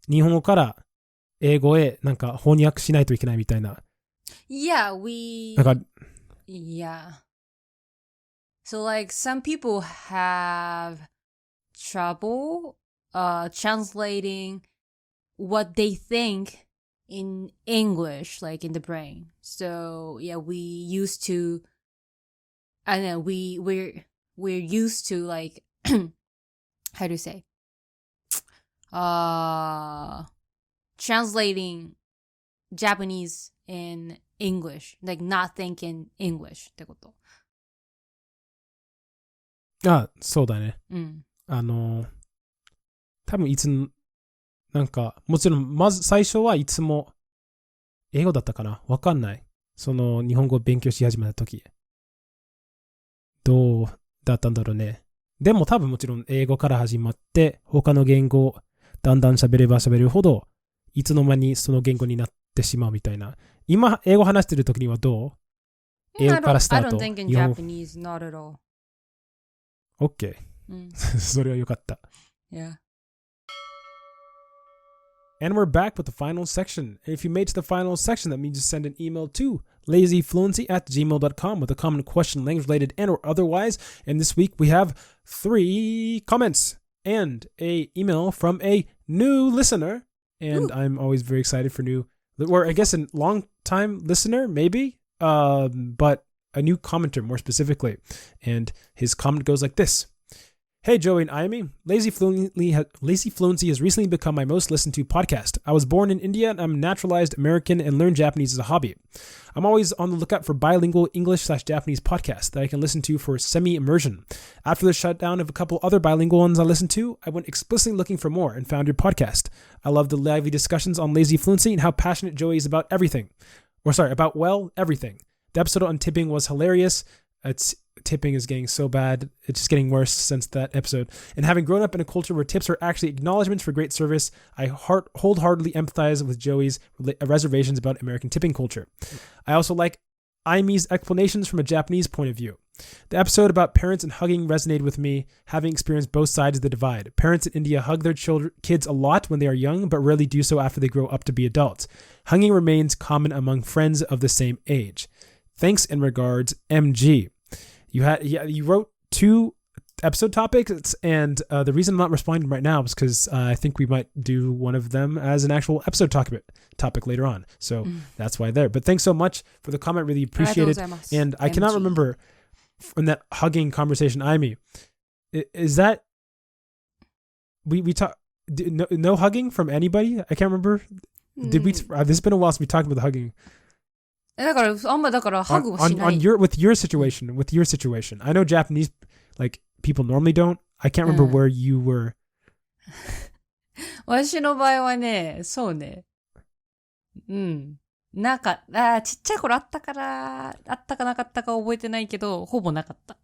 日本語から英語へなんか翻訳しないといけないみたいな。Yeah, yeah. So like some people have trouble translating what they think in English, like in the brain. So yeah, we used to, I know we're used to like how do you say? Translating Japanese in English, like not thinking English ってこと。そうだね。多分なんか、もちろん、まず最初はいつも、英語だったかな？わかんない。日本語を勉強し始めたとき。どうだったんだろうね。でも多分もちろん英語から始まって、他の言語をだんだん喋れば喋るほど、いつの間にその言語になってしまうみたいな。今、英語話してるときにはどう？英語からスタート。I don't think in Japanese, not at all. OK. それはよかった。Yeah. And we're back with the final section. If you made it to the final section, that means you send an email to lazyfluency@gmail.com with a comment, question, language related, and or otherwise. And this week we have 3 comments and a email from a new listener. And I'm always very excited for or I guess a long time listener, maybe, but a new commenter more specifically. And his comment goes like this. Hey, Joey and Ayami. Lazy Fluency has recently become my most listened to podcast. I was born in India and I'm a naturalized American and learned Japanese as a hobby. I'm always on the lookout for bilingual English/Japanese podcasts that I can listen to for semi-immersion. After the shutdown of a couple other bilingual ones I listened to, I went explicitly looking for more and found your podcast. I love the lively discussions on Lazy Fluency and how passionate Joey is about everything. Everything. The episode on tipping was hilarious. Tipping is getting so bad. It's just getting worse since that episode. And having grown up in a culture where tips are actually acknowledgments for great service, I wholeheartedly empathize with Joey's reservations about American tipping culture. I also like Aimi's explanations from a Japanese point of view. The episode about parents and hugging resonated with me, having experienced both sides of the divide. Parents in India hug their kids a lot when they are young, but rarely do so after they grow up to be adults. Hugging remains common among friends of the same age. Thanks and regards, MG. You wrote 2 episode topics, and the reason I'm not responding right now is because I think we might do one of them as an actual episode topic later on. So that's why there. But thanks so much for the comment. Really appreciate it. And I cannot remember from that hugging conversation, Aimi, is that we talk no hugging from anybody? I can't remember. Did we? This has been a while since we talked about the hugging. だから、あんまだからハグはしない。with your situation. I know Japanese, like, people normally don't. I can't remember where you were. 私の場合はね、そうね。うん。ちっちゃい頃あったかなかったか覚えてないけど、ほぼなかった。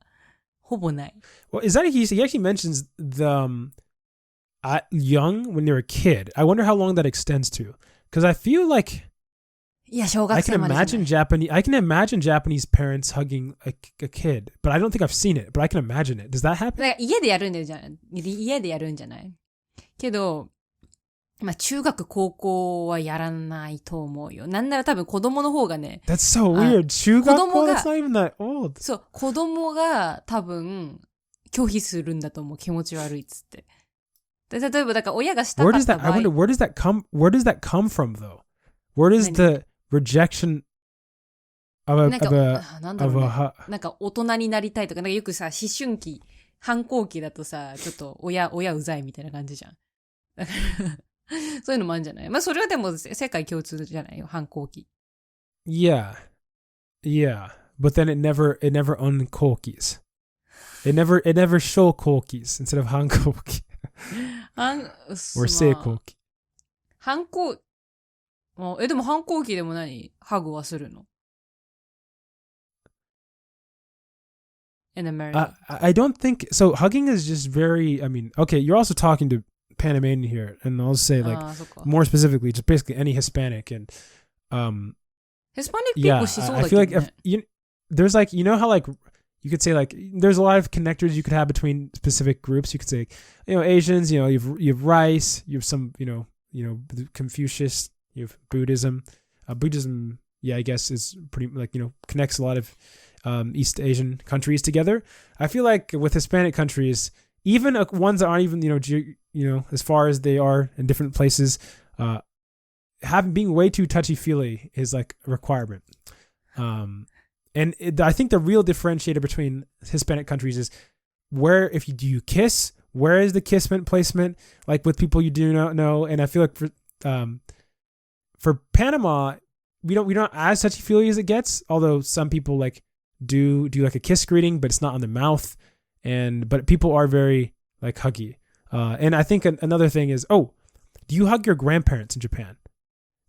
ほぼない。Well, is that he actually mentions the young when you're a kid. I wonder how long that extends to. Because I feel like いや、小学生までじゃない。I can imagine Japanese parents hugging a kid, but I don't think I've seen it, but I can imagine it. Does that happen? だから家でやるんじゃないけど、まあ中学高校はやらないと思うよ。なんなら多分子供の方がね。That's so weird. 中学校 that's not even that old. そう、子供が多分拒否するんだと思う。気持ち悪いっつって。で例えばだから親がしたかった場合。I wonder where does that come from though? Where does the rejection of a なんか大人になりたいとか、なんかよくさ、思春期、反抗期だとさ、ちょっと親うざいみたいな感じじゃん。だからそういうのもあるんじゃない？まあそれはでも世界共通じゃないよ、反抗期。Yeah. But then it never unkolkis. It never shokolkis instead of hankolki. Or seikolki. 反抗、でも反抗期でもハグはするの？ In America. I don't think so. Hugging is just very. I mean, okay, you're also talking to Panamanian here, and I'll say like more specifically, just basically any Hispanic and Hispanic people. I feel like there's like how like you could say like there's a lot of connectors you could have between specific groups. You could say Asians, you have rice, you have some Confucius, you have Buddhism. Buddhism, I guess is pretty like connects a lot of East Asian countries together. I feel like with Hispanic countries, even ones that aren't even as far as they are in different places, being way too touchy-feely is like a requirement. I think the real differentiator between Hispanic countries is do you kiss? Where is the kiss placement? Like with people you do not know. And I feel like for Panama, we don't as touchy-feely as it gets. Although some people like do like a kiss greeting, but it's not on the mouth. But people are very like huggy. And I think another thing is, do you hug your grandparents in Japan?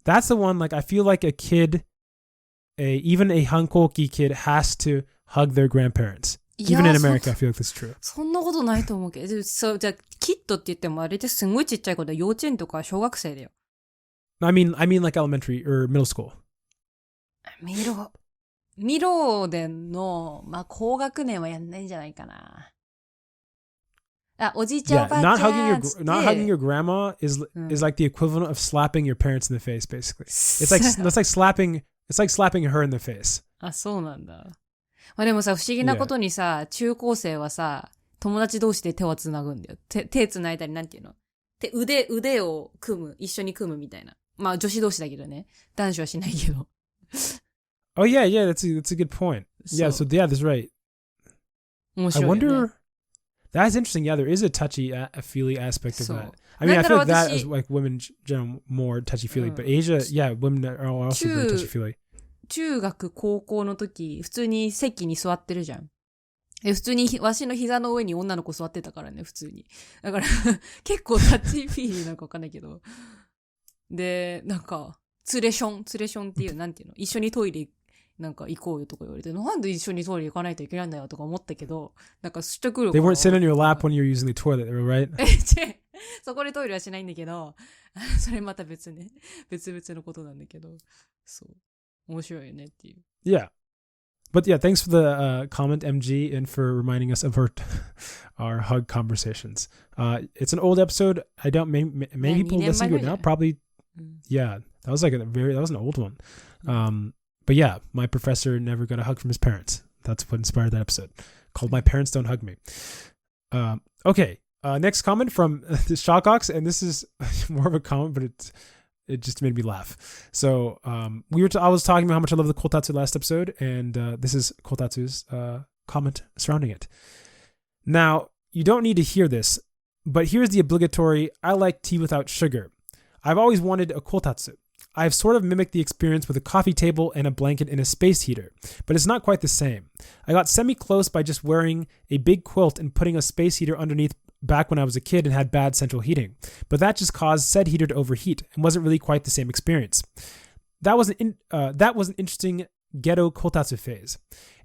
That's the one, like, I feel like a kid, even a hankoki kid has to hug their grandparents. Even in America, I feel like that's true. そんなことないと思うけど。そう、じゃあ、キッドって言ってもあれってすごいちっちゃい子で幼稚園とか小学生だよ。I mean like elementary or middle school. ミロでの、まあ、高学年はやんないんじゃないかな。おじいちゃんおばあちゃん。Not hugging your grandma is like the equivalent of slapping your parents in the face, basically. It's like slapping her in the face. あ、そうなんだ。まあでもさ、不思議なことにさ、中高生はさ、友達同士で手をつなぐんだよ。手つないだり、なんていうの？腕を一緒に組むみたいな。まあ女子同士だけどね。男子はしないけど。Oh yeah, that's a good point. Yeah, so that's right. 面白いよね。I wonder. That's interesting. Yeah, there is a touchy-feely aspect of that. I mean, I feel like that is like women in general more touchy-feely, but Asia, women are also very touchy-feely. 中学高校の時、普通に席に座ってるじゃん。普通にわしの膝の上に女の子座ってたからね、普通に。だから結構タッチフィーリーなんかわかんないけど。で、なんか、ツレションっていう、なんていうの、一緒にトイレなんか行こうよとか言われて、なんで一緒にトイレ行かないといけないんだよとか思ったけど、なんかしてくるから。They weren't sitting on your lap when you're using the toilet, right? そこでトイレはしないんだけど、それまた別々のことなんだけど、そう。面白いよねっていう。Yeah. But yeah, thanks for the comment, MG, and for reminding us of our hug conversations. It's an old episode. I don't, maybe people listening to it now probably, that was an old one. But yeah, my professor never got a hug from his parents. That's what inspired that episode, called My Parents Don't Hug Me. Okay, next comment from the Shawcox, and this is more of a comment, but it just made me laugh. So I was talking about how much I love the Kotatsu last episode, and this is Kotatsu's comment surrounding it. Now, you don't need to hear this, but here's the obligatory, I like tea without sugar. I've always wanted a Kotatsu. I've sort of mimicked the experience with a coffee table and a blanket and a space heater, but it's not quite the same. I got semi-close by just wearing a big quilt and putting a space heater underneath back when I was a kid and had bad central heating, but that just caused said heater to overheat and wasn't really quite the same experience. That was an interesting ghetto kotatsu phase.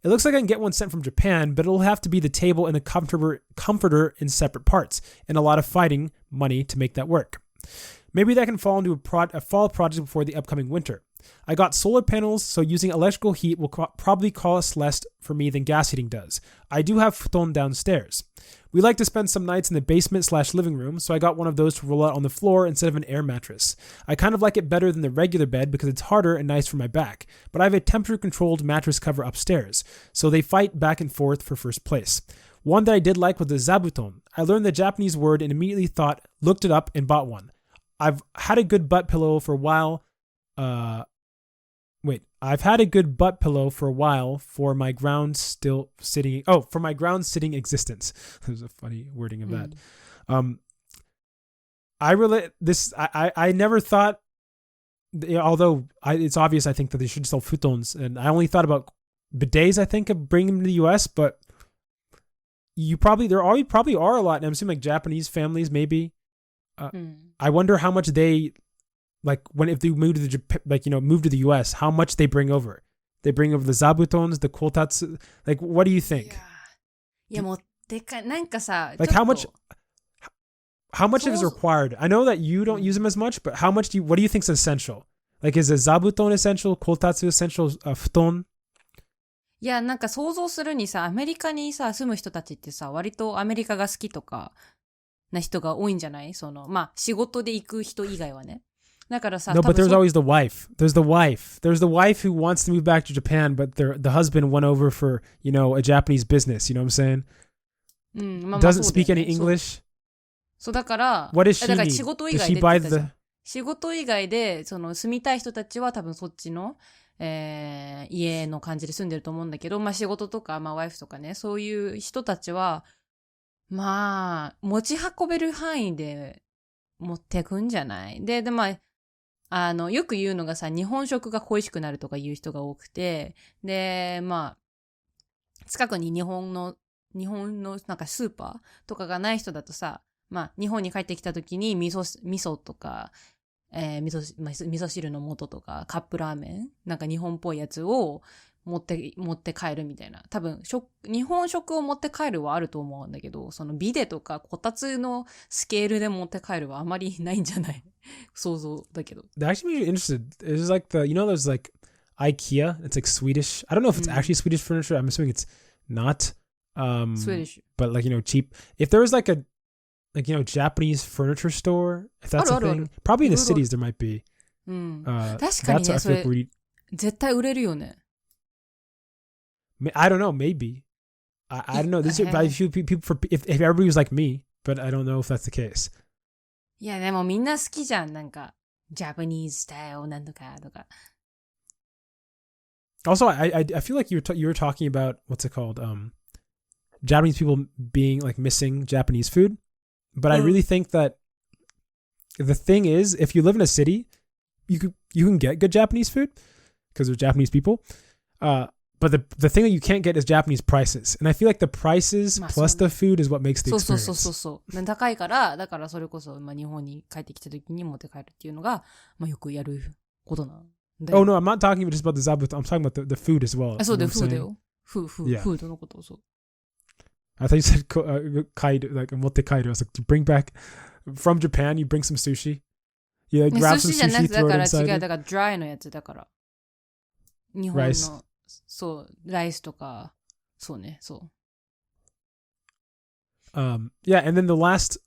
It looks like I can get one sent from Japan, but it'll have to be the table and the comforter in separate parts, and a lot of fighting money to make that work. Maybe that can fall into a fall project before the upcoming winter. I got solar panels, so using electrical heat will probably cost less for me than gas heating does. I do have futon downstairs. We like to spend some nights in the basement/living room, so I got one of those to roll out on the floor instead of an air mattress. I kind of like it better than the regular bed because it's harder and nice for my back, but I have a temperature-controlled mattress cover upstairs, so they fight back and forth for first place. One that I did like was the zabuton. I learned the Japanese word and immediately looked it up and bought one. I've had a good butt pillow for a while. I've had a good butt pillow for a while for my ground sitting existence. There's a funny wording of that. I never thought, although it's obvious, I think that they should sell futons, and I only thought about bidets, I think, of bringing them to the US, but there probably are a lot, and I'm assuming like Japanese families, maybe. I wonder how much they, like, if they move to move to the US, how much they bring over. They bring over the zabutons, the kotatsu. Like, what do you think? Like, how much is required? I know that you don't use them as much, but what do you think is essential? Like, is a zabuton essential, kotatsu essential, futon? いや、なんか想像するにさ、アメリカにさ、住む人たちってさ、割とアメリカが好きとかな人が多いんじゃない？仕事で行く人以外はね。だからさ、 No, but there's always the wife. There's the wife who wants to move back to Japan, but the husband went over for, a Japanese business. You know what I'm saying? Doesn't speak any English. そうだから、 What does she だから need? 仕事以外 Does で she buy the... 仕事以外で、住みたい人たちは多分そっちの、家の感じで住んでると思うんだけど、仕事とか、ワイフとかね、そういう人たちは、持ち運べる範囲で持ってくんじゃない？で、よく言うのがさ、日本食が恋しくなるとか言う人が多くて、で、近くに日本のなんかスーパーとかがない人だとさ、日本に帰ってきた時に味噌とか、味噌汁の素とかカップラーメンなんか日本っぽいやつを持って帰るみたいな。多分日本食を持って帰るはあると思うんだけど、そのビデとかこたつのスケールで持って帰るはあまりないんじゃない？想像だけど。That actually made me interested. It's like there's like IKEA. It's like Swedish. I don't know if it's actually Swedish furniture. I'm assuming it's not. Swedish. But cheap. If there was like a Japanese furniture store, if that's a thing, probably in the cities there might be. 確かにね、それ絶対売れるよね。I don't know, maybe. I don't know. This is by a few people if everybody was like me, but I don't know if that's the case. いや、でもみんな好きじゃん。なんか、Japanese style なんとかとか。Also, I feel like you were talking about, what's it called? Japanese people being like missing Japanese food. But I really think that the thing is, if you live in a city, you can get good Japanese food because they're Japanese people. But the thing that you can't get is Japanese prices. And I feel like the prices plus the food is what makes the experience. そう。高いから、だからそれこそ、日本に帰ってきた時に持って帰るっていうのが、よくやることなんで。Oh, no, I'm not talking just about the zabuton. I'm talking about the food as well. そうだよ、フードよ。フードのことをそう。I thought you said kaido, like 持って帰る. I was like, you bring back from Japan, you bring some sushi. You like grab some sushi, throw it inside. だから dry のやつだから。日本の、そう、ライスとか、そうね、そう。Yeah, and then the last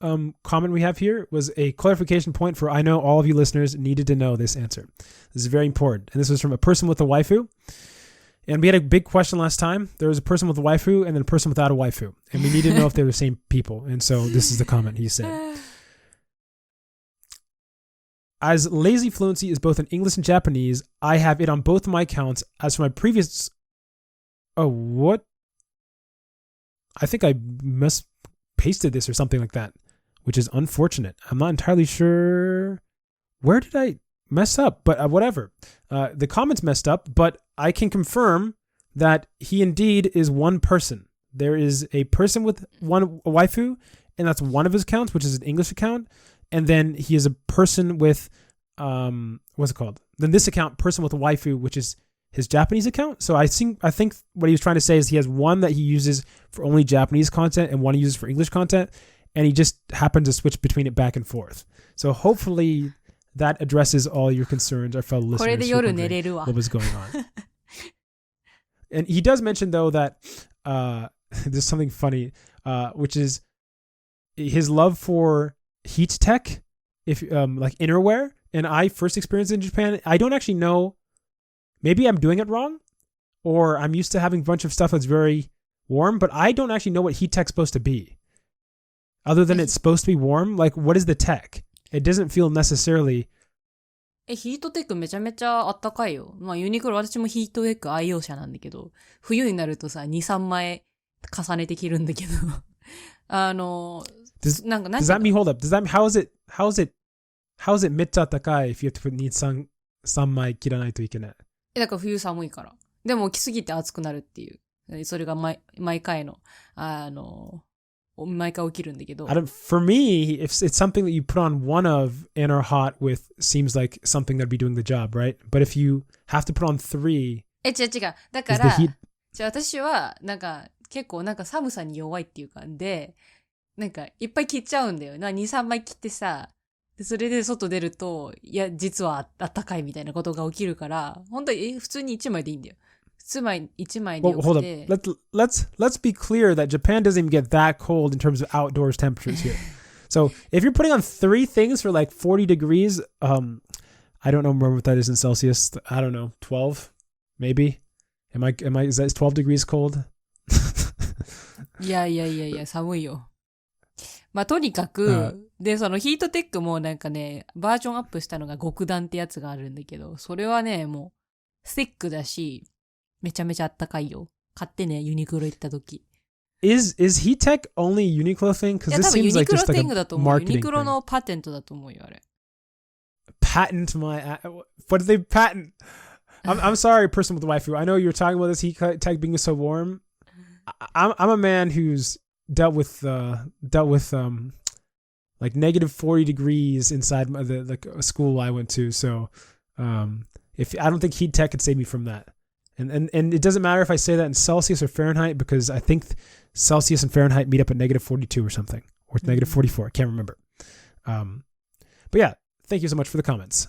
comment we have here was a clarification point for I know all of you listeners needed to know this answer. This is very important. And this was from a person with a waifu. And we had a big question last time. There was a person with a waifu and then a person without a waifu. And we needed to know if they were the same people. And so this is the comment he said. As lazy fluency is both in English and Japanese, I have it on both my accounts. As for my previous... Oh, what? I think I pasted this or something like that, which is unfortunate. I'm not entirely sure. Where did I... messed up, but whatever. The comment's messed up, but I can confirm that he indeed is one person. There is a person with a waifu, and that's one of his accounts, which is an English account. And then he is a person with, what's it called? Then this account, person with a waifu, which is his Japanese account. So I think what he was trying to say is he has one that he uses for only Japanese content and one he uses for English content, and he just happened to switch between it back and forth. So hopefully that addresses all your concerns, our fellow listeners, what was going on. And he does mention though that there's something funny, which is his love for heat tech, if like innerwear. And I first experienced it in Japan. I don't actually know. Maybe I'm doing it wrong, or I'm used to having a bunch of stuff that's very warm, but I don't actually know what heat tech's supposed to be. Other than it's supposed to be warm, like what is the tech? It doesn't feel necessarily. ヒートテックめちゃめちゃあったかいよ。まあユニクロ私もヒートテック愛用者なんだけど、冬になるとさ、2、3枚重ねて着るんだけど、does that mean, hold up, how is it めっちゃあったかい if you have to put 3枚着らないといけない？だから冬寒いから。でも着すぎて暑くなるっていう。それが毎回の、毎回起きるんだけど。For me, if it's something that you put on one of and are hot with, seems like something that'd be doing the job, right? But if you have to put on 3... 違う。だから、私は、なんか、結構なんか寒さに弱いっていうかで、なんか、いっぱい着っちゃうんだよ。2、3枚着てさ、でそれで外出ると、いや、実はあったかいみたいなことが起きるから、本当に普通に1枚でいいんだよ。1枚でよくて。Hold up. Let's be clear that Japan doesn't even get that cold in terms of outdoors temperatures here. So if you're putting on 3 things for like 40 degrees, I don't remember what that is in Celsius. I don't know, 12 maybe. Is 12 degrees cold? いや、寒いよ。まあ、とにかく、で、そのヒートテックもなんかね、バージョンアップしたのが極暖ってやつがあるんだけど、それはね、もう、スティックだし、めちゃめちゃあったかいよ。買ってね、ユニクロ行った時。Is heat tech only Uniqlo thing? Because this seems like just like a marketing thing. ユニクロのパテントだと思うよ、あれ。Patent what did they patent? I'm sorry, person with the waifu. I know you're talking about this heat tech being so warm. I'm a man who's dealt with like negative 40 degrees inside the school I went to. So if I don't think heat tech could save me from that. And it doesn't matter if I say that in Celsius or Fahrenheit, because I think Celsius and Fahrenheit meet up at negative 42 or something, or negative 44. I can't remember. But yeah, thank you so much for the comments.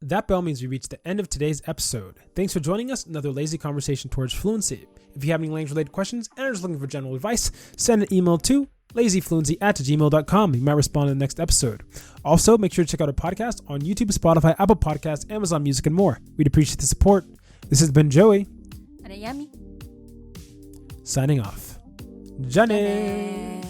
That bell means we reached the end of today's episode. Thanks for joining us, another lazy conversation towards fluency. If you have any language-related questions and are just looking for general advice, send an email to lazyfluency@gmail.com. You might respond in the next episode. Also, make sure to check out our podcast on YouTube, Spotify, Apple Podcasts, Amazon Music, and more. We'd appreciate the support. This has been Joey. And Yami. Signing off. Jane.